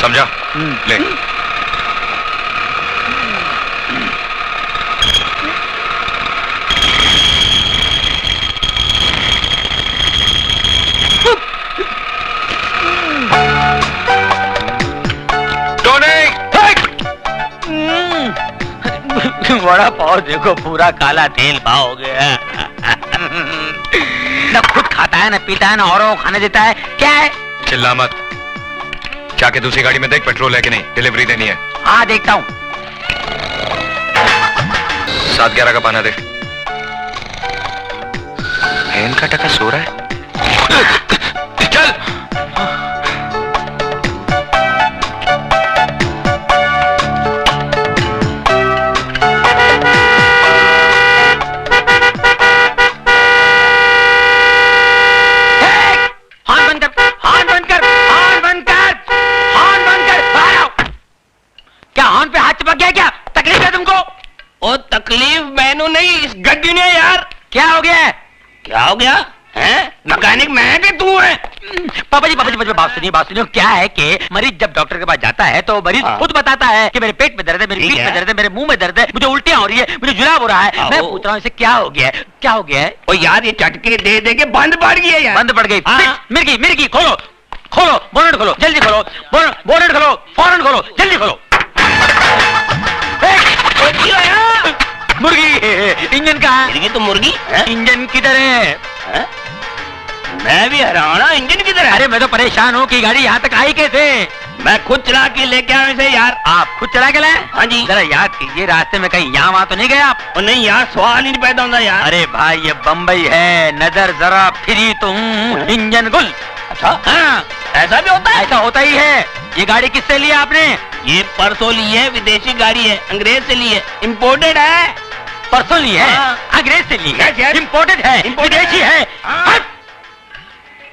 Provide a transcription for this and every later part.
समझा? ले। बड़ा पाव देखो, पूरा काला तेल पाव हो गया। न खुद खाता है, न पीता है, न औरों को खाने देता है। क्या है? चिल्ला मत। जाके दूसरी गाड़ी में देख पेट्रोल है कि नहीं, डिलीवरी देनी है। हाँ देखता हूँ। 7-11 का पाना दे। बहन का टका सो रहा है। चल। तकलीफ मैनू नहीं, इस गड्डी ने यार। क्या हो गया है? क्या हो गया है? मैकेनिक मैं कि तू है? पापा जी बात सुनिए। क्या है कि मरीज जब डॉक्टर के पास जाता है तो मरीज खुद बताता है कि मेरे पेट में दर्द है, मेरी पीठ में दर्द है, मेरे मुंह में दर्द है, मुझे उल्टियां हो रही है, मुझे जुलाब हो रहा है। मैं पूछ रहा हूँ इसे क्या हो गया है? क्या हो गया है? ओ यार ये चटके दे दे के बंद पड़ गई है यार। बंद पड़ गई। मिर्गी खोलो बोनट खोलो, जल्दी खोलो। बोनट खोलो, फौरन खोलो, जल्दी खोलो। मुर्गी, इंजन कहाँ है? तो मुर्गी इंजन किधर है? मैं भी हैरान हूं, इंजन किधर है? अरे मैं तो परेशान हूँ कि गाड़ी यहाँ तक आई कैसे? मैं खुद चला के लेके आया इसे यार। आप खुद चला के लाए? हाँ जी। जरा याद कीजिए, रास्ते में कहीं यहाँ वहाँ तो नहीं गए आप? नहीं यार, सवाल ही नहीं पैदा होता यार। अरे भाई ये बम्बई है, नजर जरा फिरी तुम, इंजन गुल। अच्छा हाँ, ऐसा भी होता है? ऐसा होता ही है। ये गाड़ी किससे ली आपने? ये परसों ली है, विदेशी गाड़ी है, अंग्रेज से ली है, इम्पोर्टेड है। परसों ली है? अंग्रेज से ली है, इम्पोर्टेड है, विदेशी है।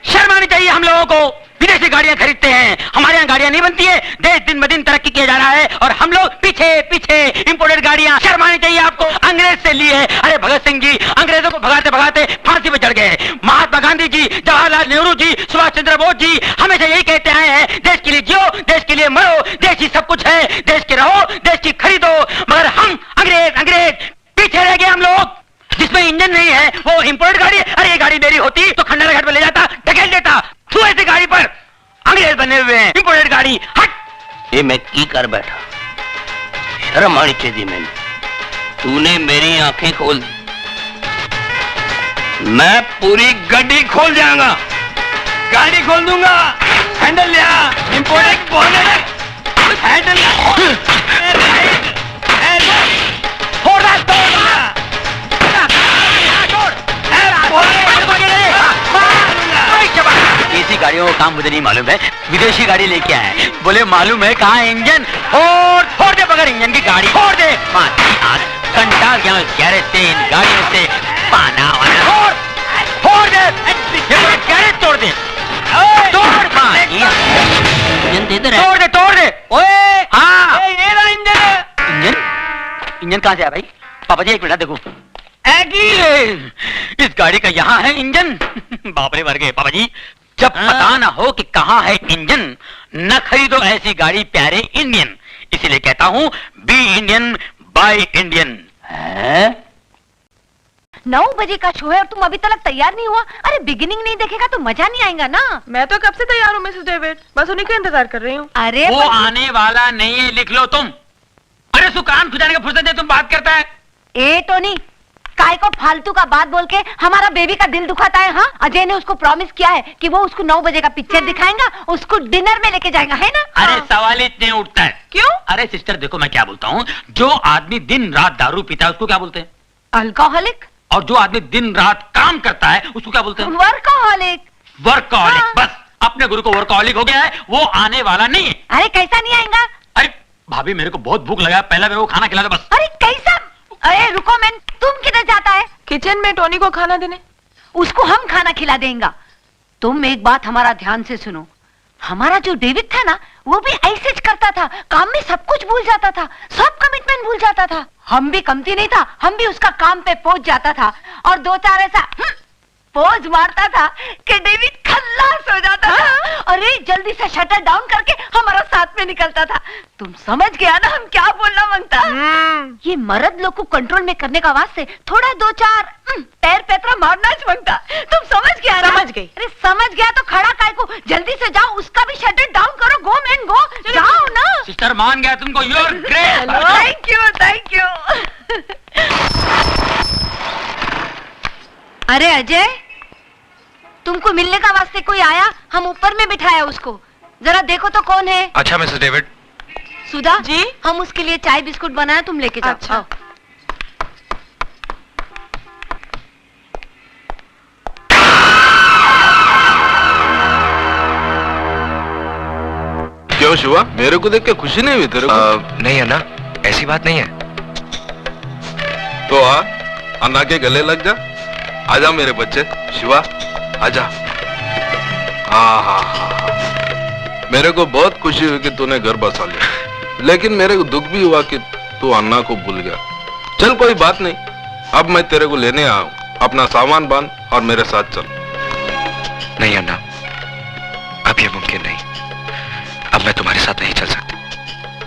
शर्म आनी चाहिए हम लोगों को। विदेशी गाड़ियां खरीदते हैं, हमारे यहाँ गाड़ियां नहीं बनती है। देश दिन ब दिन तरक्की किया जा रहा है और हम लोग पीछे इंपोर्टेड गाड़ियां। शर्म आनी चाहिए आपको। अंग्रेज से ली है। अरे भगत सिंह जी अंग्रेजों को भगाते भगाते फांसी पे चढ़ गए। महात्मा गांधी जी, जवाहरलाल नेहरू जी, सुभाष चंद्र बोस जी हमेशा यही कहते आए हैं, देश के लिए जियो, देश के लिए मरो, देश ही सब कुछ है, देश के रहो, देश की खरीदो। मगर हम अंग्रेज पीछे रह गए। हम लोग जिसमें इंजन नहीं है वो इंपोर्टेड गाड़ी है। अरे ये गाड़ी मेरी होती तो खंडारा घाट पे ले जाता, ढकेल देता। तू ऐसी गाड़ी पर अंग्रेज बने हुए हैं, इंपोर्टेड गाड़ी। हट। ये मैं की कर बैठा, शर्म आनी चाहिए मैंने। तूने मेरी आंखें खोल दी, मैं पूरी गड्डी खोल जाऊंगा, गाड़ी खोल दूंगा। हैंडल लिया, इंपोर्टेड बोनेट, हैंडल देसी गाड़ियों का काम मुझे नहीं मालूम है, विदेशी गाड़ी लेके आए हैं। बोले मालूम है कहाँ इंजन? फोड़ दे बगैर इंजन की गाड़ी, फोड़ दे। घंटा गया गैरेज से, इन गाड़ियों से पाना वाना। फोड़ दे, गैरेज तोड़ दे, तोड़ दे। ओए हाँ, ये रहा इंजन कहाँ से आया भाई? पापा जी एक मिनट देखो, इस गाड़ी का यहाँ है इंजन। बाप रे मर गए पापा जी। जब पता ना हो कि कहाँ है इंजन, न खरीदो ऐसी गाड़ी प्यारे इंडियन। इसीलिए कहता हूँ बी इंडियन बाय इंडियन। 9 बजे का शो है और तुम अभी तक तैयार नहीं हुआ। अरे बिगिनिंग नहीं देखेगा तो मजा नहीं आएगा ना। मैं तो कब से तैयार हूँ मिसेस डेविड, बस उन्हीं का इंतजार कर रही हूँ। अरे वो आने वाला नहीं है, लिख लो तुम। अरे सुकान खुजाने का फुर्सत है, तुम बात करता है। ए टोनी, काय को फालतू का बात बोल के हमारा बेबी का दिल दुखाता है? हाँ, अजय ने उसको प्रॉमिस किया है कि वो उसको 9 बजे का पिक्चर दिखाएगा, उसको डिनर में लेके जाएगा, है ना? अरे सवाल ही नहीं उठता है। क्यों? अरे सिस्टर देखो मैं क्या बोलता हूँ, जो आदमी दिन रात दारू पीता है उसको क्या बोलते हैं? अल्कोहलिक। और जो आदमी दिन रात काम करता है उसको क्या बोलते हैं? वर्कोहलिक। वर्कहॉलिक। हाँ। बस अपने गुरु को वर्कहॉलिक हो गया है, वो आने वाला नहीं है। अरे कैसा नहीं आएगा? अरे भाभी मेरे को बहुत भूख लगा है, पहले मेरे को खाना खिला दो बस। अरे कैसा? अरे रुको मैन, तुम किधर जाता है? किचन में टोनी को खाना देने। उसको हम खाना खिला देंगे। तुम एक बात हमारा ध्यान से सुनो, हमारा जो डेविड था ना, वो भी ऐसे ज करता था, काम में सब कुछ भूल जाता था, सब कमिटमेंट भूल जाता था। हम भी कमती नहीं था, हम भी उसका काम पे पहुंच जाता था और 2-4 ऐसा पोज मारता था कि डेविड खल्लास हो जाता था। अरे जल्दी से शटर डाउन करके हमारा साथ में निकलता था। तुम समझ गया ना हम क्या बोलना मांगता। ये मर्द लोग को कंट्रोल में करने का वास्ते थोड़ा दो चार पैर पैतरा मारना मांगता। तुम समझ गया ना? समझ गई। अरे समझ गया तो खड़ा काय को, जल्दी से जाओ, उसका भी शटर डाउन करो। गो मैन गो, जाओ ना। सिस्टर मान गया तुमको, you are great. Thank you thank you. अरे अजय, तुमको मिलने का वास्ते कोई आया, हम ऊपर में बिठाया उसको, जरा देखो तो कौन है। अच्छा मिसेस डेविड। सुधा जी? हम उसके लिए चाय बिस्कुट बनाया, तुम लेके जाओ। अच्छा। क्यों शिवा, मेरे को देख के खुशी नहीं हुई तेरे को? नहीं अन्ना, ऐसी बात नहीं है। तो आ, अन्ना के गले लग जा। आजा मेरे बच्चे, शिवा आजा। हाँ, मेरे को बहुत खुशी हुई कि तूने घर बसा लिया, लेकिन मेरे को दुख भी हुआ कि तू अन्ना को भूल गया। चल कोई बात नहीं, अब मैं तेरे को लेने आया हूँ। अपना सामान बांध और मेरे साथ चल। नहीं अन्ना, अब ये मुमकिन नहीं। अब मैं तुम्हारे साथ नहीं चल सकता।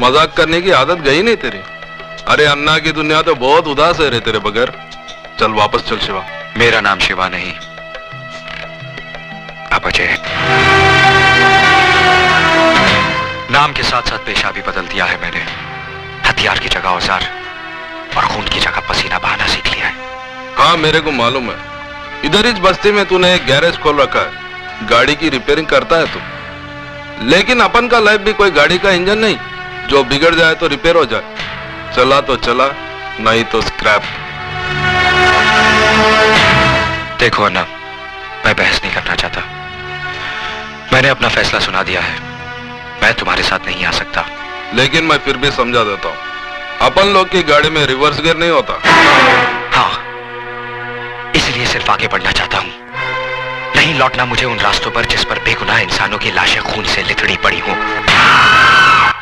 मजाक करने की आदत गई नहीं तेरी। अरे अन्ना की दुनिया तो बहुत उदास है रे तेरे बगैर। चल वापस चल शिवा। मेरा नाम शिवा नहीं, अब अजय है। नाम के साथ साथ पेशा भी बदल दिया है मैंने। हथियार की जगह औजार और खून की जगह पसीना बहाना सीख लिया है। हाँ मेरे को मालूम है, इधर इस बस्ती में तूने एक गैरेज खोल रखा है, गाड़ी की रिपेयरिंग करता है तू। लेकिन अपन का लाइफ भी कोई गाड़ी का इंजन नहीं, जो बिगड़ जाए तो रिपेयर हो जाए, चला तो चला, नहीं तो स्क्रैप। देखो अन्ना, मैं बहस नहीं करना चाहता। मैंने अपना फैसला सुना दिया है, मैं तुम्हारे साथ नहीं आ सकता। लेकिन मैं फिर भी समझा देता हूँ, अपन लोग की गाड़ी में रिवर्स गियर नहीं होता। हाँ, इसलिए सिर्फ आगे बढ़ना चाहता हूँ, नहीं लौटना मुझे उन रास्तों पर जिस पर बेगुनाह इंसानों की लाशें खून से लिथड़ी पड़ी हो।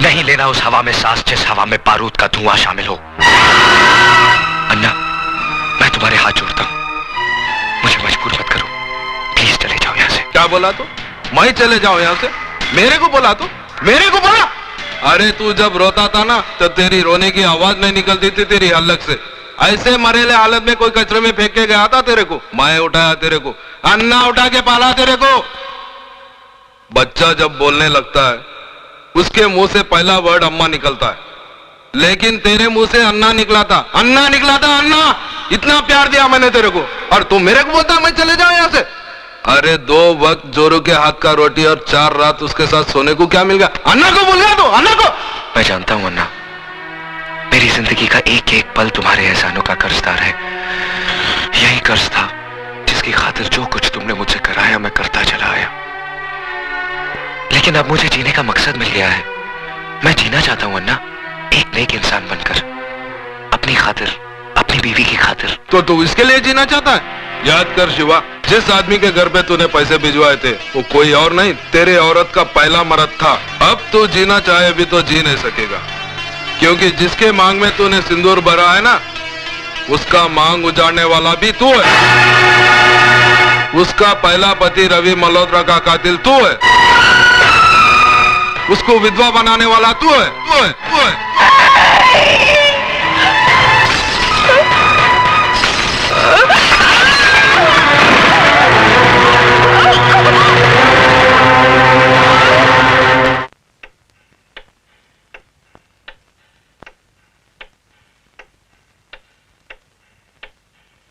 नहीं लेना उस हवा में सांस जिस हवा में बारूद का धुआं शामिल हो। अन्ना, मैं तुम्हारे हाथ जोड़ता हूँ, मुझे मजबूर मत करो, प्लीज चले जाओ यहाँ से। क्या बोला तू? मैं चले जाऊं यहाँ से? मेरे को बोला तू? मेरे को बोला? अरे तू जब रोता था ना, तो तेरी रोने की आवाज नहीं निकलती थी तेरी हलक से। ऐसे मरेले हालत में कोई कचरे में फेंक के गया था तेरे को? मैं उठाया तेरे को, अन्ना उठा के पाला तेरे को। बच्चा जब बोलने लगता है, उसके मुंह से पहला वर्ड अम्मा निकलता है, लेकिन तेरे मुंह से अन्ना निकला था। अन्ना निकला था, अन्ना। इतना प्यार दिया मैंने तेरे को, और तू मेरे को बोलता मैं चले जाऊं यहाँ से? अरे 2 वक्त जोरू के हाथ का रोटी और 4 रात उसके साथ सोने को क्या मिल गया? अन्ना को भूल गया तू? अन्ना को? मैं जानता हूं अन्ना, मेरी जिंदगी का एक एक पल तुम्हारे एहसानों का कर्जदार है। यही कर्ज था जिसकी खातिर जो कुछ तुमने मुझसे कराया मैं करता चला आया। लेकिन अब मुझे जीने का मकसद मिल गया है। मैं जीना चाहता हूं अन्ना, एक नेक इंसान बनकर, अपनी खातिर, अपनी बीवी की खातिर। तो तू इसके लिए जीना चाहता है? याद कर शिवा, जिस आदमी के घर पे तूने पैसे भिजवाए थे वो कोई और नहीं, तेरे औरत का पहला मर्द था। अब तू जीना चाहे भी तो जी नहीं सकेगा, क्योंकि जिसके मांग में तूने सिंदूर भरा है ना, उसका मांग उजाड़ने वाला भी तू है। उसका पहला पति रवि मल्होत्रा का कातिल तू है। उसको विधवा बनाने वाला तू है, तू है, तू है।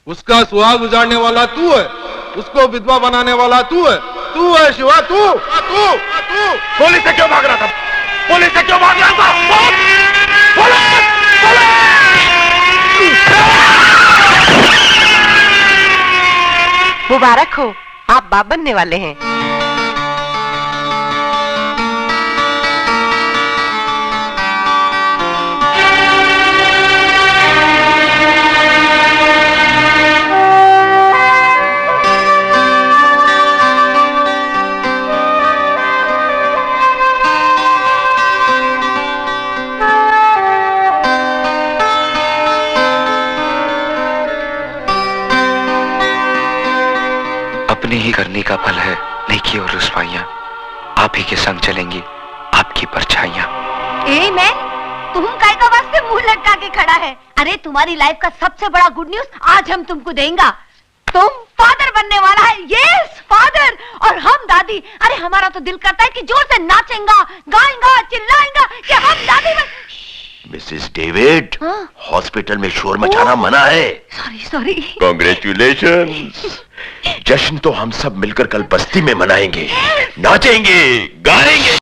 उसका सुहाग उजाड़ने वाला तू है, उसको विधवा बनाने वाला तू है शिवा, तू। पुलिस से क्यों भाग रहा था? पुलिस से क्यों भाग रहा था? मुबारक हो, आप बाप बनने वाले हैं। अपनी ही करनी का फल है नेकी और रुसवाइयां। आप ही के संग चलेंगी आपकी परछाइयां। ए मैन, तुम काय का वास्ते मुंह लटका के खड़ा है? अरे तुम्हारी लाइफ का सबसे बड़ा गुड न्यूज आज हम तुमको देंगे। तुम फादर बनने वाला है। यस फादर, और हम दादी। अरे हमारा तो दिल करता है कि जोर से नाचेंगा, गाएंगा, चिल्लाएंगा कि हम दादी बन। मिसेस डेविड, हाँ? हॉस्पिटल में शोर मचाना मना है। Sorry sorry. कॉन्ग्रेचुलेशंस। जश्न तो हम सब मिलकर कल बस्ती में मनाएंगे, नाचेंगे, गाएंगे।